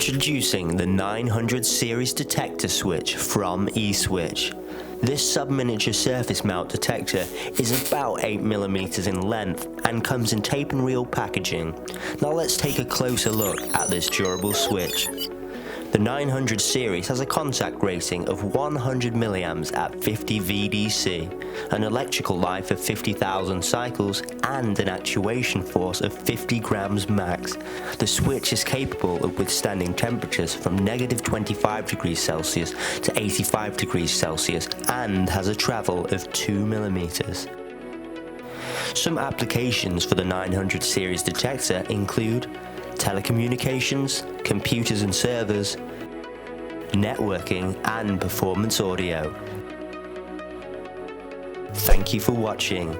Introducing the 900 Series Detector switch from eSwitch. This sub-miniature surface mount detector is about 8mm in length and comes in tape and reel packaging. Now let's take a closer look at this durable switch. The 900 series has a contact rating of 100 milliamps at 50 VDC, an electrical life of 50,000 cycles, and an actuation force of 50 grams max. The switch is capable of withstanding temperatures from -25 degrees Celsius to 85 degrees Celsius and has a travel of 2 millimeters. Some applications for the 900 series detector include telecommunications, computers and servers, networking, and performance audio. Thank you for watching.